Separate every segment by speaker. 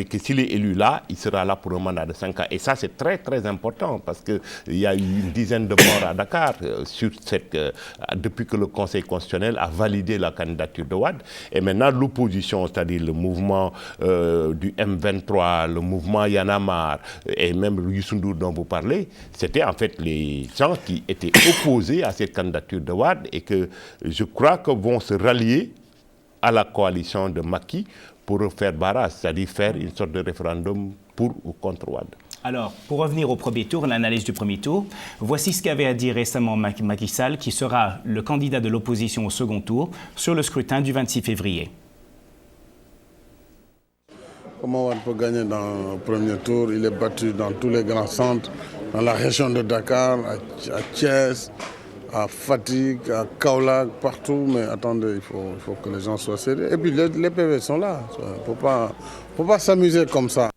Speaker 1: Et que s'il est élu là, il sera là pour un mandat de 5 ans. Et ça, c'est très, très important parce qu'il y a eu une dizaine de morts à Dakar depuis que le Conseil constitutionnel a validé la candidature de Wade. Et maintenant, l'opposition, c'est-à-dire le mouvement du M23, le mouvement Y en a marre, et même Youssou N'Dour dont vous parlez, c'était en fait les gens qui étaient opposés à cette candidature de Wade et que je crois que vont se rallier à la coalition de Macky pour faire barrage, c'est-à-dire faire une sorte de référendum pour ou contre Wade.
Speaker 2: Alors, pour revenir au premier tour, l'analyse du premier tour, voici ce qu'avait à dire récemment Macky Sall, qui sera le candidat de l'opposition au second tour sur le scrutin du 26 février.
Speaker 3: Comment Wade peut gagner dans le premier tour? Il est battu dans tous les grands centres, dans la région de Dakar, à Thiès, à Fatick, à Kaolack, partout. Mais attendez, il faut que les gens soient sérieux. Et puis les PV sont là. Il ne faut pas s'amuser comme ça.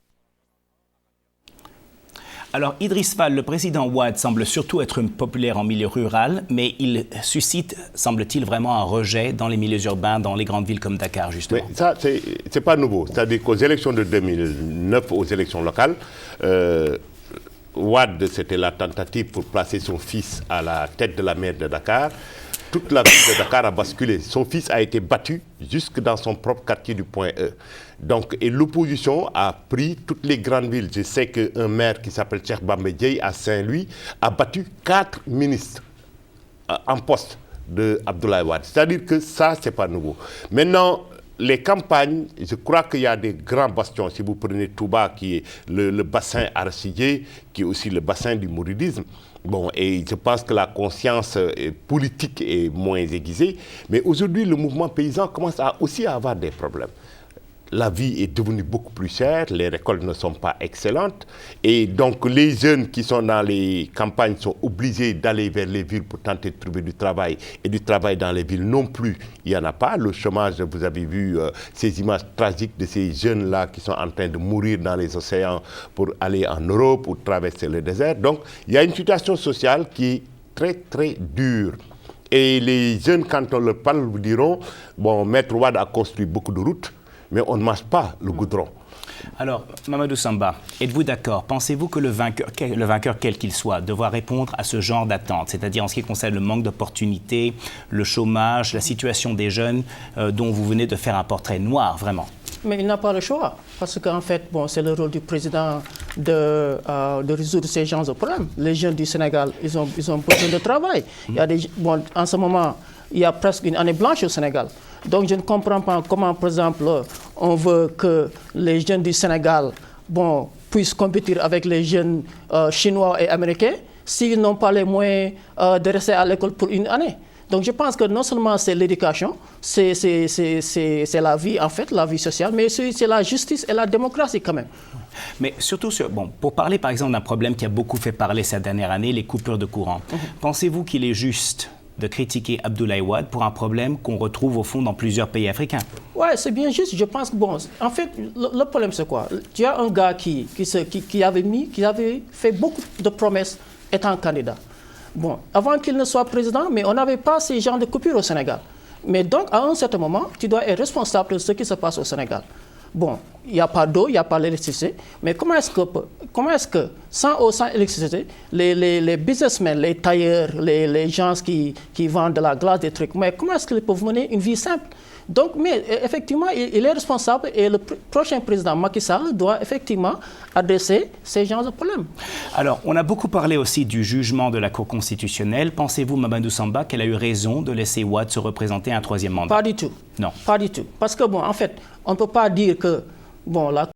Speaker 2: Alors, Idriss Fall, le président Wade, semble surtout être populaire en milieu rural, mais il suscite, semble-t-il, vraiment un rejet dans les milieux urbains, dans les grandes villes comme Dakar, justement.
Speaker 1: Mais ça, c'est pas nouveau. C'est-à-dire qu'aux élections de 2009, aux élections locales, Wade, c'était la tentative pour placer son fils à la tête de la mairie de Dakar. Toute la ville de Dakar a basculé. Son fils a été battu jusque dans son propre quartier du Point E. Donc, et l'opposition a pris toutes les grandes villes. Je sais qu'un maire qui s'appelle Cheikh Bamba Dièye à Saint-Louis a battu 4 ministres en poste de Abdoulaye Wade. C'est-à-dire que ça, c'est pas nouveau. Maintenant, les campagnes, je crois qu'il y a des grands bastions. Si vous prenez Touba, qui est le bassin arachidier, qui est aussi le bassin du mouridisme, bon, et je pense que la conscience politique est moins aiguisée. Mais aujourd'hui, le mouvement paysan commence aussi à avoir des problèmes. La vie est devenue beaucoup plus chère, les récoltes ne sont pas excellentes. Et donc, les jeunes qui sont dans les campagnes sont obligés d'aller vers les villes pour tenter de trouver du travail. Et du travail dans les villes non plus, il n'y en a pas. Le chômage, vous avez vu ces images tragiques de ces jeunes-là qui sont en train de mourir dans les océans pour aller en Europe ou traverser le désert. Donc, il y a une situation sociale qui est très, très dure. Et les jeunes, quand on leur parle, vous diront, bon, Maître Wade a construit beaucoup de routes, mais on ne marche pas le goudron.
Speaker 2: Alors, Mamadou Samba, êtes-vous d'accord? Pensez-vous que le vainqueur, quel qu'il soit, devra répondre à ce genre d'attente, c'est-à-dire en ce qui concerne le manque d'opportunités, le chômage, la situation des jeunes, dont vous venez de faire un portrait noir, vraiment?
Speaker 4: Mais il n'a pas le choix, parce qu'en fait, bon, c'est le rôle du président de résoudre ces genres de problèmes. Les jeunes du Sénégal, ils ont besoin de travail. Il y a en ce moment, il y a presque une année blanche au Sénégal. Donc je ne comprends pas comment, par exemple, on veut que les jeunes du Sénégal puissent compétir avec les jeunes chinois et américains s'ils n'ont pas les moyens de rester à l'école pour une année. Donc je pense que non seulement c'est l'éducation, c'est la vie, en fait, la vie sociale, mais c'est la justice et la démocratie quand même.
Speaker 2: Mais surtout, pour parler par exemple d'un problème qui a beaucoup fait parler cette dernière année, les coupures de courant, pensez-vous qu'il est juste de critiquer Abdoulaye Wade pour un problème qu'on retrouve au fond dans plusieurs pays africains?
Speaker 4: Oui, c'est bien juste. Je pense que, en fait, le problème c'est quoi? Tu as un gars qui avait fait beaucoup de promesses étant candidat. Bon, avant qu'il ne soit président, mais on n'avait pas ces genres de coupures au Sénégal. Mais donc, à un certain moment, tu dois être responsable de ce qui se passe au Sénégal. Bon, il n'y a pas d'eau, il n'y a pas d'électricité, mais comment est-ce que sans eau, sans électricité, les businessmen, les tailleurs, les gens qui vendent de la glace, des trucs, mais comment est-ce qu'ils peuvent mener une vie simple? Donc, mais effectivement, il est responsable et le prochain président Macky Sall doit effectivement adresser ces genres de problèmes.
Speaker 2: Alors, on a beaucoup parlé aussi du jugement de la Cour constitutionnelle. Pensez-vous, Mamadou Samba, qu'elle a eu raison de laisser Wade se représenter un troisième mandat?
Speaker 4: Pas du tout.
Speaker 2: Non.
Speaker 4: Pas du tout. Parce que, en fait, on ne peut pas dire que, la